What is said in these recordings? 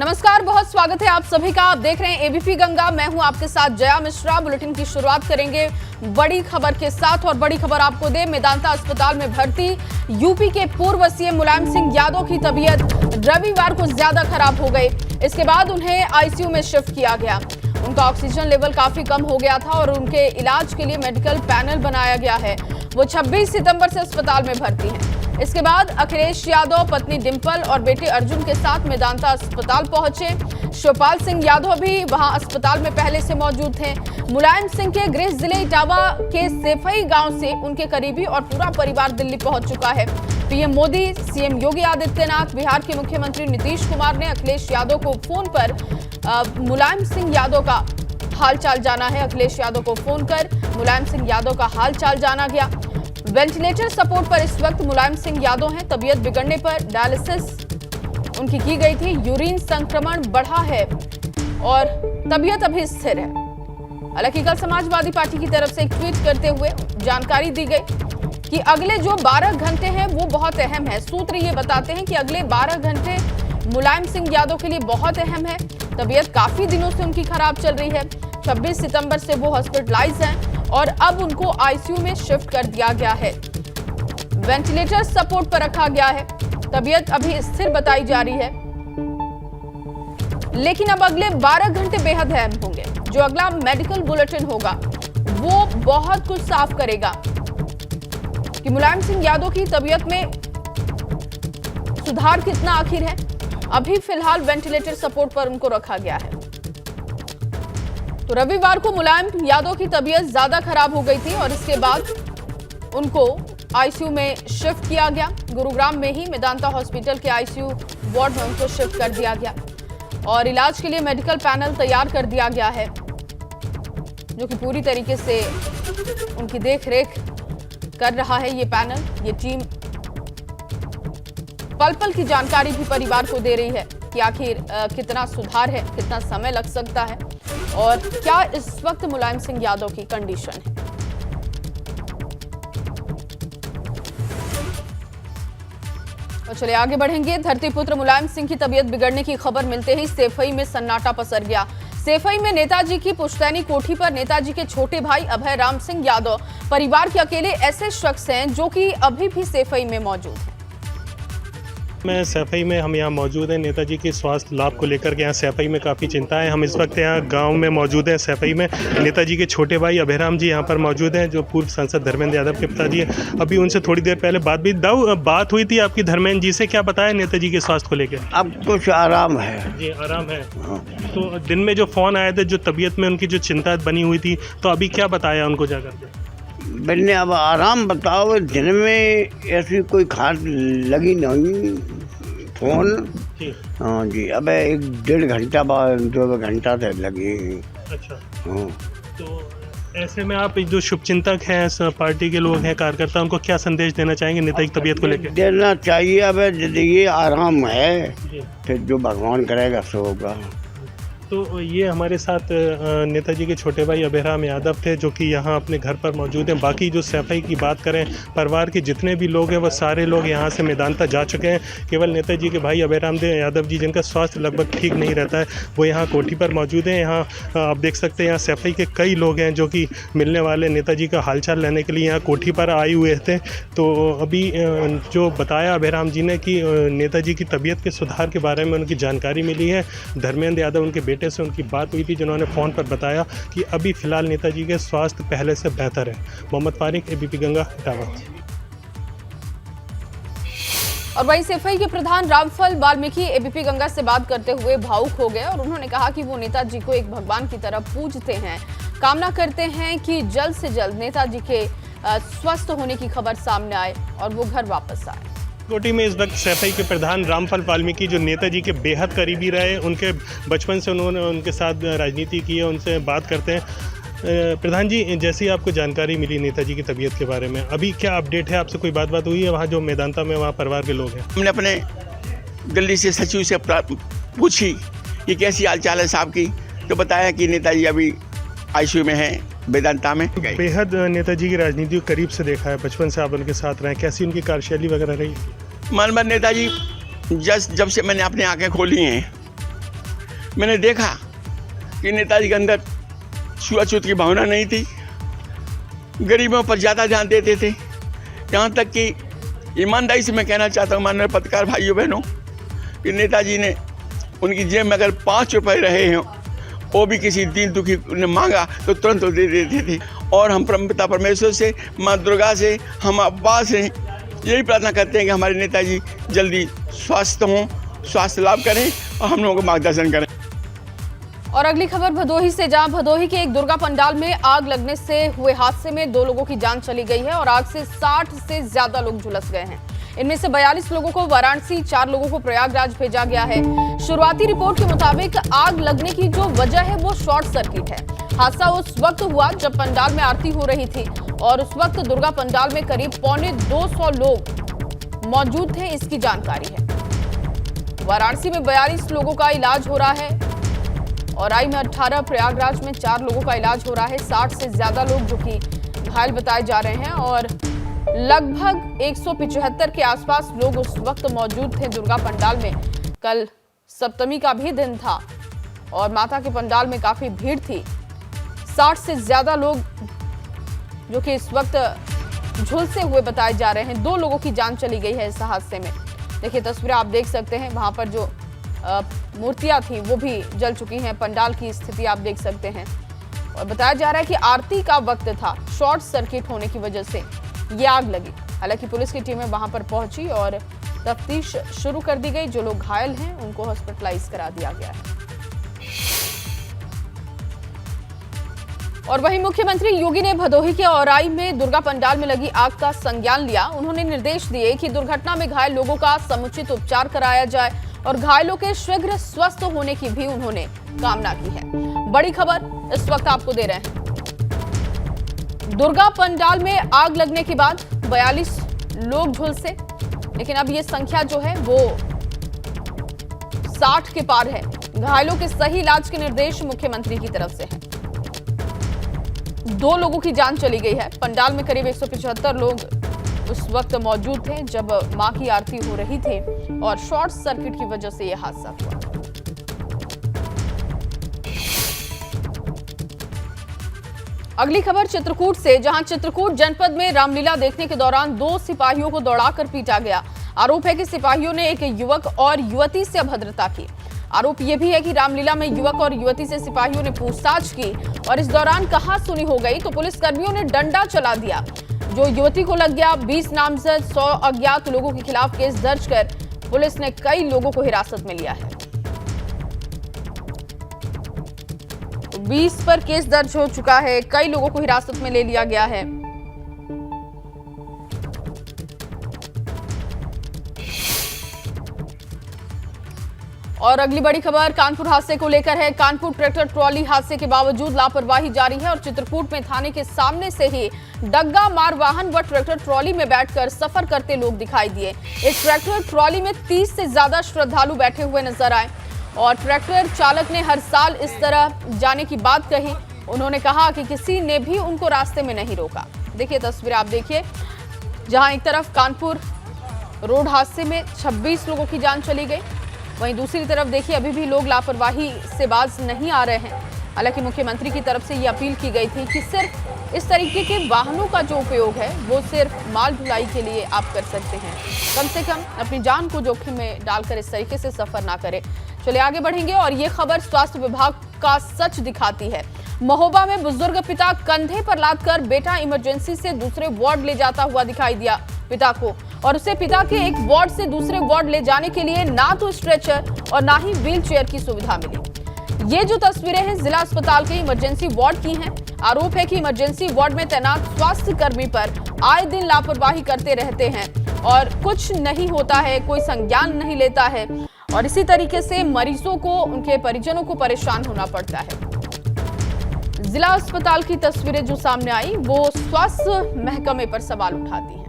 नमस्कार, बहुत स्वागत है आप सभी का। आप देख रहे हैं एबीपी गंगा। मैं हूं आपके साथ जया मिश्रा। बुलेटिन की शुरुआत करेंगे बड़ी खबर के साथ और बड़ी खबर आपको दे मेदांता अस्पताल में भर्ती यूपी के पूर्व सीएम मुलायम सिंह यादव की तबीयत रविवार को ज्यादा खराब हो गई। इसके बाद उन्हें आईसीयू में शिफ्ट किया गया। उनका ऑक्सीजन लेवल काफी कम हो गया था और उनके इलाज के लिए मेडिकल पैनल बनाया गया है। वो 26 सितंबर से अस्पताल में भर्ती हैं। इसके बाद अखिलेश यादव पत्नी डिंपल और बेटे अर्जुन के साथ मेदांता अस्पताल पहुंचे। शिवपाल सिंह यादव भी वहां अस्पताल में पहले से मौजूद थे। मुलायम सिंह के गृह जिले इटावा के सेफई गांव से उनके करीबी और पूरा परिवार दिल्ली पहुंच चुका है। पीएम मोदी, सीएम योगी आदित्यनाथ, बिहार के मुख्यमंत्री नीतीश कुमार ने अखिलेश यादव को फोन पर मुलायम सिंह यादव का हालचाल जाना है। अखिलेश यादव को फोन कर मुलायम सिंह यादव का हालचाल जाना गया। वेंटिलेटर सपोर्ट पर इस वक्त मुलायम सिंह यादव हैं। तबीयत बिगड़ने पर डायलिसिस उनकी की गई थी। यूरिन संक्रमण बढ़ा है और तबीयत अभी स्थिर है। हालांकि कल समाजवादी पार्टी की तरफ से एक ट्वीट करते हुए जानकारी दी गई कि अगले जो 12 घंटे हैं वो बहुत अहम है। सूत्र ये बताते हैं कि अगले 12 घंटे मुलायम सिंह यादव के लिए बहुत अहम है। तबीयत काफी दिनों से उनकी खराब चल रही है। 26 सितंबर से वो हॉस्पिटलाइज हैं और अब उनको आईसीयू में शिफ्ट कर दिया गया है। वेंटिलेटर सपोर्ट पर रखा गया है। तबीयत अभी स्थिर बताई जा रही है, लेकिन अब अगले 12 घंटे बेहद अहम होंगे। जो अगला मेडिकल बुलेटिन होगा वो बहुत कुछ साफ करेगा कि मुलायम सिंह यादव की तबीयत में सुधार कितना आखिर है। अभी फिलहाल वेंटिलेटर सपोर्ट पर उनको रखा गया है। तो रविवार को मुलायम यादव की तबीयत ज्यादा खराब हो गई थी और इसके बाद उनको आईसीयू में शिफ्ट किया गया। गुरुग्राम में ही मेदांता हॉस्पिटल के आईसीयू वार्ड में उनको शिफ्ट कर दिया गया और इलाज के लिए मेडिकल पैनल तैयार कर दिया गया है, जो कि पूरी तरीके से उनकी देखरेख कर रहा है। ये पैनल, ये टीम पल पल की जानकारी भी परिवार को दे रही है कि आखिर कितना सुधार है, कितना समय लग सकता है और क्या इस वक्त मुलायम सिंह यादव की कंडीशन है। और चलिए आगे बढ़ेंगे। धरतीपुत्र मुलायम सिंह की तबीयत बिगड़ने की खबर मिलते ही सेफई में सन्नाटा पसर गया। सेफई में नेताजी की पुश्तैनी कोठी पर नेताजी के छोटे भाई अभय राम सिंह यादव परिवार के अकेले ऐसे शख्स हैं जो कि अभी भी सेफई में मौजूद हैं। मैं सैफई में हम यहाँ मौजूद हैं। नेताजी के स्वास्थ्य लाभ को लेकर के यहाँ सैफई में काफ़ी चिंता है। हम इस वक्त यहाँ गांव में मौजूद हैं सैफई में। नेताजी के छोटे भाई अभयराम जी यहाँ पर मौजूद हैं, जो पूर्व सांसद धर्मेंद्र यादव के पिताजी हैं। अभी उनसे थोड़ी देर पहले बात हुई थी आपकी धर्मेंद्र जी से। क्या बताया नेताजी के स्वास्थ्य को लेकर? अब कुछ आराम है जी, आराम है। तो दिन में जो फ़ोन आए थे, जो तबीयत में उनकी जो चिंता बनी हुई थी, तो अभी क्या बताया उनको जाकर के? मैंने अब आराम बताओ। दिन में ऐसी कोई खाद लगी नहीं फोन। हाँ जी, अब 1-1.5 घंटा बाद 2 घंटा से लगी। अच्छा। हाँ। तो ऐसे में आप जो शुभचिंतक हैं, पार्टी के लोग हैं, कार्यकर्ता, उनको क्या संदेश देना चाहेंगे नेताजी की तबीयत को लेकर? देना चाहिए। अब ये आराम है, फिर जो भगवान करेगा सो होगा। तो ये हमारे साथ नेताजी के छोटे भाई अभयराम यादव थे, जो कि यहाँ अपने घर पर मौजूद हैं। बाकी जो सैफई की बात करें, परिवार के जितने भी लोग हैं वो सारे लोग यहाँ से मेदांता जा चुके हैं। केवल नेताजी के भाई अभयराम यादव जी, जिनका स्वास्थ्य लगभग ठीक नहीं रहता है, वो यहाँ कोठी पर मौजूद हैं। यहाँ आप देख सकते हैं यहाँ सैफई के कई लोग हैं जो कि मिलने वाले नेताजी का हालचाल लेने के लिए यहाँ कोठी पर आए हुए थे। तो अभी जो बताया अभयराम जी ने कि नेताजी की तबीयत के सुधार के बारे में उनकी जानकारी मिली है। धर्मेंद्र यादव उनके बेटे से उनकी बात हुई थी, जिन्होंने फ़ोन पर बताया कि अभी फ़िलहाल नेताजी के स्वास्थ्य पहले से बेहतर है। मोहम्मद फारिक, एबीपी गंगा, इटावा। और वहीं सेफई के प्रधान रामफल वाल्मीकि एबीपी गंगा से बात करते हुए भावुक हो गए और उन्होंने कहा कि वो नेताजी को एक भगवान की तरह पूजते हैं। कामना करते हैं कि जल्द से जल्द नेताजी के स्वस्थ होने की खबर सामने आए और वो घर वापस आए। कोठी में इस वक्त सैफई के प्रधान रामफल वाल्मीकि, जो नेताजी के बेहद करीबी रहे, उनके बचपन से उन्होंने उनके साथ राजनीति की है, उनसे बात करते हैं। प्रधान जी, जैसी आपको जानकारी मिली नेताजी की तबीयत के बारे में, अभी क्या अपडेट है? आपसे कोई बात हुई है वहाँ जो मेदांता में वहाँ परिवार के लोग हैं? हमने अपने दिल्ली से सचिव से पूछी कि कैसी हालचाल है साहब की, तो बताया कि नेताजी अभी आईसीयू में है वेदांता में। बेहद नेताजी की राजनीति को करीब से देखा है, बचपन से आप उनके साथ रहे, कैसी उनकी कार्यशैली वगैरह रही? मनमत नेताजी जब से मैंने अपनी आंखें खोली हैं मैंने देखा कि नेताजी के अंदर छुआछूत की भावना नहीं थी, गरीबों पर ज़्यादा ध्यान देते थे। यहाँ तक कि ईमानदारी से मैं कहना चाहता हूँ माननीय पत्रकार भाइयों बहनों कि नेताजी ने उनकी जेब में अगर 5 रुपए रहे हों, वो भी किसी दीन दुखी ने मांगा तो तुरंत दे देते थे। और हम परमपिता परमेश्वर से, माँ दुर्गा से, हम अब्बा से यही प्रार्थना करते हैं कि हमारे नेताजी जल्दी स्वस्थ हों, स्वास्थ्य लाभ करें और हम लोगों को मार्गदर्शन करें। और अगली खबर भदोही से, जहां भदोही के एक दुर्गा पंडाल में आग लगने से हुए हादसे में 2 लोगों की जान चली गई है और आग से 60 से ज्यादा लोग झुलस गए हैं। इनमें से 42 लोगों को वाराणसी, 4 लोगों को प्रयागराज भेजा गया है। शुरुआती रिपोर्ट के मुताबिक आग लगने की जो वजह है वो शॉर्ट सर्किट है। हादसा उस वक्त हुआ जब पंडाल में आरती हो रही थी और उस वक्त दुर्गा पंडाल में करीब 250 लोग मौजूद थे, इसकी जानकारी है। वाराणसी में 42 लोगों का इलाज हो रहा है और आई में 18, प्रयागराज में 4 लोगों का इलाज हो रहा है। 60 से ज्यादा लोग जो कि घायल बताए जा रहे हैं और लगभग 175 के आसपास लोग उस वक्त मौजूद थे दुर्गा पंडाल में। कल सप्तमी का भी दिन था और माता के पंडाल में काफी भीड़ थी। 60 से ज्यादा लोग जो कि इस वक्त झुलसे हुए बताए जा रहे हैं। 2 लोगों की जान चली गई है इस हादसे में। देखिए तस्वीरें आप देख सकते हैं, वहां पर जो मूर्तियां थी वो भी जल चुकी हैं। पंडाल की स्थिति आप देख सकते हैं और बताया जा रहा है कि आरती का वक्त था, शॉर्ट सर्किट होने की वजह से ये आग लगी। हालांकि पुलिस की टीमें वहां पर पहुंची और तफ्तीश शुरू कर दी गई। जो लोग घायल हैं उनको हॉस्पिटलाइज करा दिया गया है। और वहीं मुख्यमंत्री योगी ने भदोही के औराई में दुर्गा पंडाल में लगी आग का संज्ञान लिया। उन्होंने निर्देश दिए कि दुर्घटना में घायल लोगों का समुचित उपचार कराया जाए और घायलों के शीघ्र स्वस्थ होने की भी उन्होंने कामना की है। बड़ी खबर इस वक्त आपको दे रहे हैं। दुर्गा पंडाल में आग लगने के बाद 42 लोग झुलसे, लेकिन अब ये संख्या जो है वो 60 के पार है। घायलों के सही इलाज के निर्देश मुख्यमंत्री की तरफ से हैं। 2 लोगों की जान चली गई है। पंडाल में करीब 175 लोग उस वक्त मौजूद थे जब मां की आरती हो रही थी और शॉर्ट सर्किट की वजह से यह हादसा हुआ। अगली खबर चित्रकूट से, जहां चित्रकूट जनपद में रामलीला देखने के दौरान 2 सिपाहियों को दौड़ाकर पीटा गया। आरोप है कि सिपाहियों ने एक युवक और युवती से अभद्रता की। आरोप यह भी है कि रामलीला में युवक और युवती से सिपाहियों ने पूछताछ की और इस दौरान कहासुनी हो गई तो पुलिस कर्मियों ने डंडा चला दिया, जो युवती को लग गया। 20 नामजद 100 अज्ञात लोगों के खिलाफ केस दर्ज कर पुलिस ने कई लोगों को हिरासत में लिया है। 20 पर केस दर्ज हो चुका है, कई लोगों को हिरासत में ले लिया गया है। और अगली बड़ी खबर कानपुर हादसे को लेकर है। कानपुर ट्रैक्टर ट्रॉली हादसे के बावजूद लापरवाही जारी है और चित्रकूट में थाने के सामने से ही डग्गा मार वाहन व ट्रैक्टर ट्रॉली में बैठकर सफर करते लोग दिखाई दिए। इस ट्रैक्टर ट्रॉली में 30 से ज्यादा श्रद्धालु बैठे हुए नजर आए और ट्रैक्टर चालक ने हर साल इस तरह जाने की बात कही। उन्होंने कहा कि किसी ने भी उनको रास्ते में नहीं रोका। देखिए तस्वीरें आप देखिए, जहां एक तरफ कानपुर रोड हादसे में 26 लोगों की जान चली गई, वहीं दूसरी तरफ देखिए अभी भी लोग लापरवाही से बाज नहीं आ रहे हैं। हालांकि मुख्यमंत्री की तरफ से ये अपील की गई थी कि सिर्फ इस तरीके के वाहनों का जो उपयोग है वो सिर्फ माल ढुलाई के लिए आप कर सकते हैं। कम से कम अपनी जान को जोखिम में डालकर इस तरीके से सफर ना करें। चलिए आगे बढ़ेंगे और ये खबर स्वास्थ्य विभाग का सच दिखाती है। महोबा में बुजुर्ग पिता कंधे पर लादकर बेटा इमरजेंसी से दूसरे वार्ड ले जाता हुआ दिखाई दिया पिता को, और उसे पिता के एक वार्ड से दूसरे वार्ड ले जाने के लिए ना तो स्ट्रेचर और ना ही व्हील चेयर की सुविधा मिली। ये जो तस्वीरें हैं जिला अस्पताल के इमरजेंसी वार्ड की हैं। आरोप है कि इमरजेंसी वार्ड में तैनात स्वास्थ्य कर्मी पर आए दिन लापरवाही करते रहते हैं और कुछ नहीं होता है, कोई संज्ञान नहीं लेता है और इसी तरीके से मरीजों को, उनके परिजनों को परेशान होना पड़ता है। जिला अस्पताल की तस्वीरें जो सामने आई वो स्वास्थ्य महकमे पर सवाल उठाती हैं।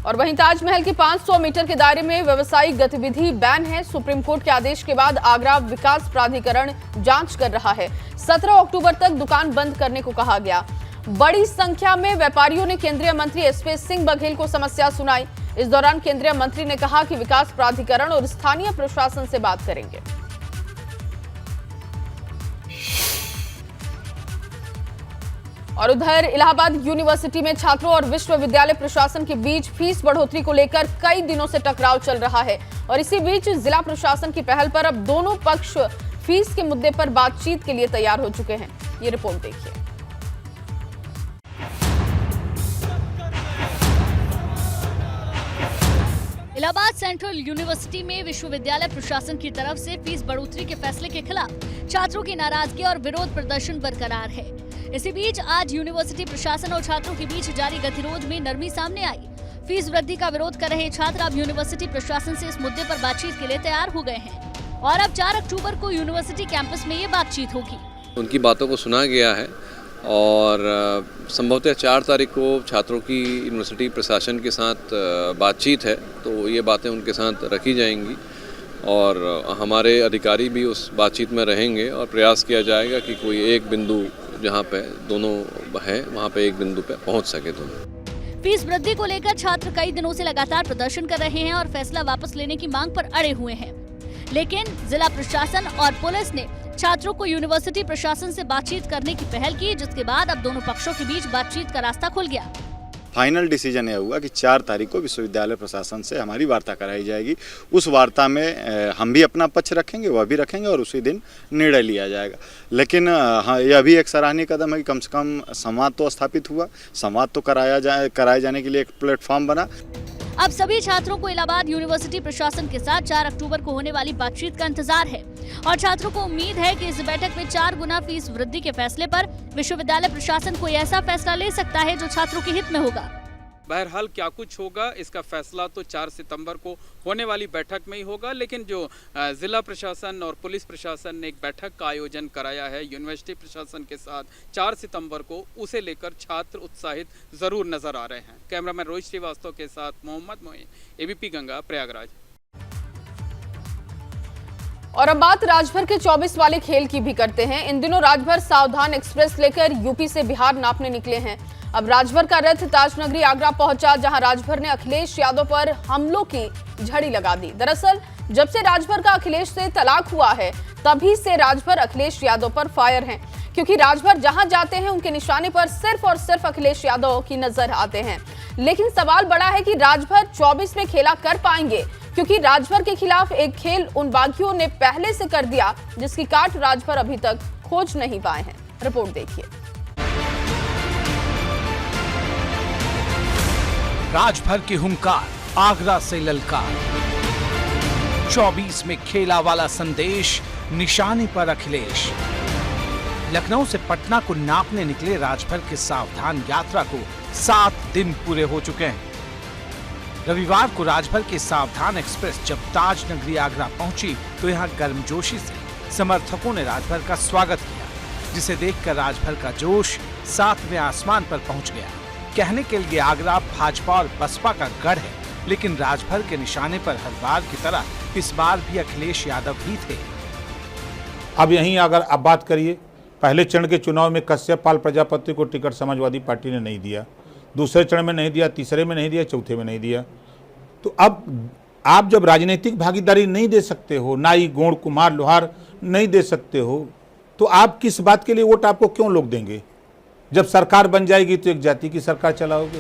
और वहीं ताजमहल के 500 मीटर के दायरे में व्यवसायिक गतिविधि बैन है। सुप्रीम कोर्ट के आदेश के बाद आगरा विकास प्राधिकरण जांच कर रहा है। 17 अक्टूबर तक दुकान बंद करने को कहा गया। बड़ी संख्या में व्यापारियों ने केंद्रीय मंत्री एसपी सिंह बघेल को समस्या सुनाई। इस दौरान केंद्रीय मंत्री ने कहा कि विकास प्राधिकरण और स्थानीय प्रशासन से बात करेंगे। और उधर इलाहाबाद यूनिवर्सिटी में छात्रों और विश्वविद्यालय प्रशासन के बीच फीस बढ़ोतरी को लेकर कई दिनों से टकराव चल रहा है और इसी बीच जिला प्रशासन की पहल पर अब दोनों पक्ष फीस के मुद्दे पर बातचीत के लिए तैयार हो चुके हैं। ये रिपोर्ट देखिए। इलाहाबाद सेंट्रल यूनिवर्सिटी में विश्वविद्यालय प्रशासन की तरफ से फीस बढ़ोतरी के फैसले के खिलाफ छात्रों की नाराजगी और विरोध प्रदर्शन बरकरार है। इसी बीच आज यूनिवर्सिटी प्रशासन और छात्रों के बीच जारी गतिरोध में नरमी सामने आई। फीस वृद्धि का विरोध कर रहे छात्र अब यूनिवर्सिटी प्रशासन से इस मुद्दे पर बातचीत के लिए तैयार हो गए हैं और अब 4 अक्टूबर को यूनिवर्सिटी कैंपस में ये बातचीत होगी। उनकी बातों को सुना गया है और संभवतः 4 तारीख को छात्रों की यूनिवर्सिटी प्रशासन के साथ बातचीत है, तो ये बातें उनके साथ रखी जाएंगी और हमारे अधिकारी भी उस बातचीत में रहेंगे और प्रयास किया जाएगा कि कोई एक बिंदु जहाँ पे दोनों है वहाँ पे एक बिंदु पे पहुँच सके। तो फीस वृद्धि को लेकर छात्र कई दिनों से लगातार प्रदर्शन कर रहे हैं और फैसला वापस लेने की मांग पर अड़े हुए हैं, लेकिन जिला प्रशासन और पुलिस ने छात्रों को यूनिवर्सिटी प्रशासन से बातचीत करने की पहल की, जिसके बाद अब दोनों पक्षों के बीच बातचीत का रास्ता खुल गया। फाइनल डिसीजन यह हुआ कि 4 तारीख को विश्वविद्यालय प्रशासन से हमारी वार्ता कराई जाएगी। उस वार्ता में हम भी अपना पक्ष रखेंगे, वह भी रखेंगे और उसी दिन निर्णय लिया जाएगा। लेकिन हाँ, यह भी एक सराहनीय कदम है कि कम से कम संवाद तो स्थापित हुआ, संवाद तो कराए जाने के लिए एक प्लेटफॉर्म बना। अब सभी छात्रों को इलाहाबाद यूनिवर्सिटी प्रशासन के साथ 4 अक्टूबर को होने वाली बातचीत का इंतजार है और छात्रों को उम्मीद है कि इस बैठक में 4 गुना फीस वृद्धि के फैसले पर विश्वविद्यालय प्रशासन कोई ऐसा फैसला ले सकता है जो छात्रों के हित में होगा। बहरहाल क्या कुछ होगा इसका फैसला तो 4 सितंबर को होने वाली बैठक में ही होगा, लेकिन जो जिला प्रशासन और पुलिस प्रशासन ने एक बैठक का आयोजन कराया है यूनिवर्सिटी प्रशासन के साथ 4 सितंबर को, उसे लेकर छात्र उत्साहित जरूर नजर आ रहे हैं। कैमरामैन रोहित श्रीवास्तव के साथ मोहम्मद मोइन, एबीपी गंगा, प्रयागराज। और अब बात राजभर के 24 वाले खेल की भी करते हैं। इन दिनों राजभर सावधान एक्सप्रेस लेकर यूपी से बिहार नापने निकले हैं। अब राजभर का रथ ताजनगरी आगरा पहुंचा, जहां राजभर ने अखिलेश यादव पर हमलों की झड़ी लगा दी। दरअसल जब से राजभर का अखिलेश से तलाक हुआ है, तभी से राजभर अखिलेश यादव पर फायर हैं, क्योंकि राजभर जहां जाते हैं उनके निशाने पर सिर्फ और सिर्फ अखिलेश यादव की नजर आते हैं। लेकिन सवाल बड़ा है कि राजभर 24 में खेला कर पाएंगे, क्योंकि राजभर के खिलाफ एक खेल उन बागियों ने पहले से कर दिया जिसकी काट राजभर अभी तक खोज नहीं पाए हैं। रिपोर्ट देखिए। राजभर की हुंकार, आगरा से ललकार, 24 में खेला वाला संदेश, निशाने पर अखिलेश। लखनऊ से पटना को नापने निकले राजभर के सावधान यात्रा को 7 दिन पूरे हो चुके हैं। रविवार को राजभर के सावधान एक्सप्रेस जब ताजनगरी आगरा पहुंची तो यहां गर्मजोशी से समर्थकों ने राजभर का स्वागत किया, जिसे देखकर राजभर का जोश 7वें आसमान पर पहुंच गया। कहने के लिए आगरा भाजपा और बसपा का गढ़ है, लेकिन राजभर के निशाने पर हर बार की तरह इस बार भी अखिलेश यादव ही थे। अब यहीं अगर आप बात करिए, पहले चरण के चुनाव में कश्यप पाल प्रजापति को टिकट समाजवादी पार्टी ने नहीं दिया, दूसरे चरण में नहीं दिया, तीसरे में नहीं दिया, चौथे में नहीं दिया। तो अब आप जब राजनीतिक भागीदारी नहीं दे सकते हो, नाई गोंड कुम्हार लोहार नहीं दे सकते हो, तो आप किस बात के लिए वोट आपको क्यों लोग देंगे? जब सरकार बन जाएगी तो एक जाति की सरकार चलाओगे।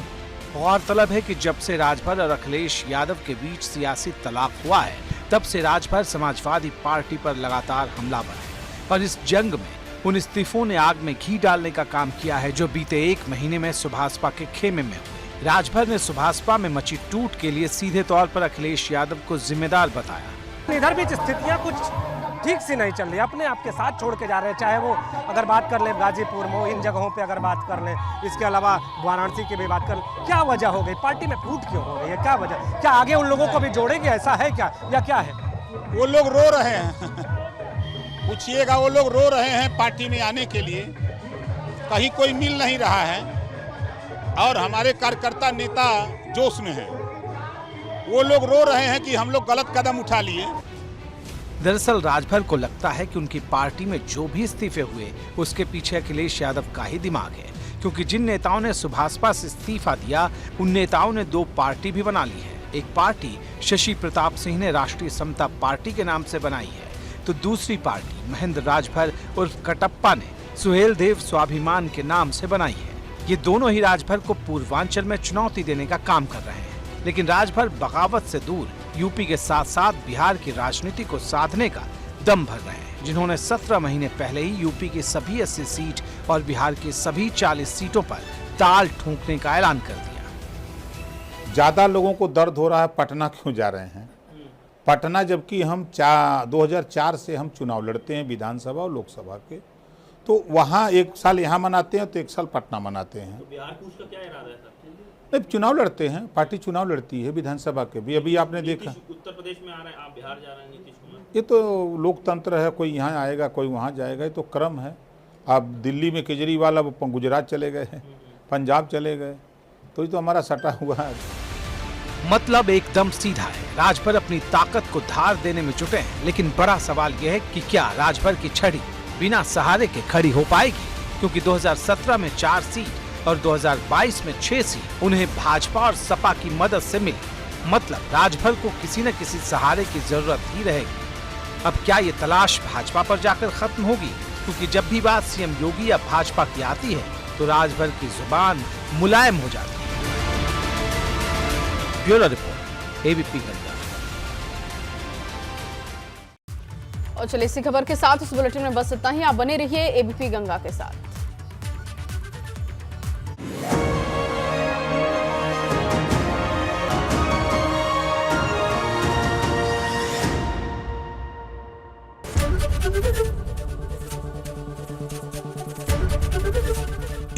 गौरतलब है कि जब से राजभर और अखिलेश यादव के बीच सियासी तलाक हुआ है, तब से राजभर समाजवादी पार्टी पर लगातार हमलावर है और इस जंग में उन इस्तीफों ने आग में घी डालने का काम किया है जो बीते 1 महीने में सुभाषपा के खेमे में हुए। राजभर ने सुभाषपा में मची टूट के लिए सीधे तौर पर अखिलेश यादव को जिम्मेदार बताया। इधर भी स्थितियां कुछ ठीक से नहीं चल रही, अपने आपके साथ छोड़ के जा रहे हैं। चाहे वो अगर बात कर ले गाजीपुर में, इन जगहों पे अगर बात कर ले, इसके अलावा वाराणसी की भी बात कर ले, क्या वजह हो गई? पार्टी में फूट क्यों हो रही है? क्या वजह? क्या आगे उन लोगों को भी जोड़ेंगे, ऐसा है क्या या क्या है? वो लोग रो रहे हैं पूछिएगा, वो लोग रो रहे हैं पार्टी में आने के लिए, कहीं कोई मिल नहीं रहा है और हमारे कार्यकर्ता नेता जोश में हैं। वो लोग रो रहे हैं कि हम लोग गलत कदम उठा लिए। दरअसल राजभर को लगता है कि उनकी पार्टी में जो भी इस्तीफे हुए उसके पीछे अखिलेश यादव का ही दिमाग है, क्योंकि जिन नेताओं ने सुभाषपा से इस्तीफा दिया उन नेताओं ने 2 पार्टी भी बना ली है। एक पार्टी शशि प्रताप सिंह ने राष्ट्रीय समता पार्टी के नाम से बनाई है, तो दूसरी पार्टी महेंद्र राजभर उर्फ कटप्पा ने सुहेल देव स्वाभिमान के नाम से बनाई है। ये दोनों ही राजभर को पूर्वांचल में चुनौती देने का काम कर रहे हैं, लेकिन राजभर बगावत से दूर यूपी के साथ साथ बिहार की राजनीति को साधने का दम भर रहे हैं, जिन्होंने 17 महीने पहले ही यूपी की सभी 80 सीट और बिहार की सभी 40 सीटों पर ताल ठोकने का ऐलान कर दिया। ज़्यादा लोगों को दर्द हो रहा है पटना क्यों जा रहे हैं। पटना जबकि हम 2004 से हम चुनाव लड़ते हैं विधानसभा और लोकसभा के, तो वहाँ एक साल यहाँ मनाते हैं तो एक साल पटना मनाते हैं। तो बिहार को उसका क्या इरादा है सर? नहीं, चुनाव लड़ते हैं, पार्टी चुनाव लड़ती है विधानसभा के भी। अभी आपने देखा उत्तर प्रदेश में आ रहे हैं, आप बिहार जा रहे हैं नीतीश कुमार। ये तो लोकतंत्र है, कोई यहाँ आएगा कोई वहाँ जाएगा, ये तो क्रम है। अब दिल्ली में केजरीवाल अब गुजरात चले गए हैं, पंजाब चले गए, तो ये तो हमारा सटा हुआ है। मतलब एकदम सीधा है, राजभर अपनी ताकत को धार देने में जुटे हैं, लेकिन बड़ा सवाल यह है कि क्या राजभर की छड़ी बिना सहारे के खड़ी हो पाएगी, क्योंकि 2017 में 4 सीट और 2022 में 6 सीट उन्हें भाजपा और सपा की मदद से मिली। मतलब राजभर को किसी न किसी सहारे की जरूरत ही रहेगी। अब क्या ये तलाश भाजपा पर जाकर खत्म होगी, क्योंकि जब भी बात सीएम योगी या भाजपा की आती है तो राजभर की जुबान मुलायम हो जाती है। Bureau report, ABP Ganga. और चलिए इसी खबर के साथ इस बुलेटिन में बस इतना ही। आप बने रहिए एबीपी गंगा के साथ।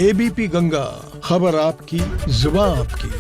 एबीपी गंगा, खबर आपकी, जुबान आपकी।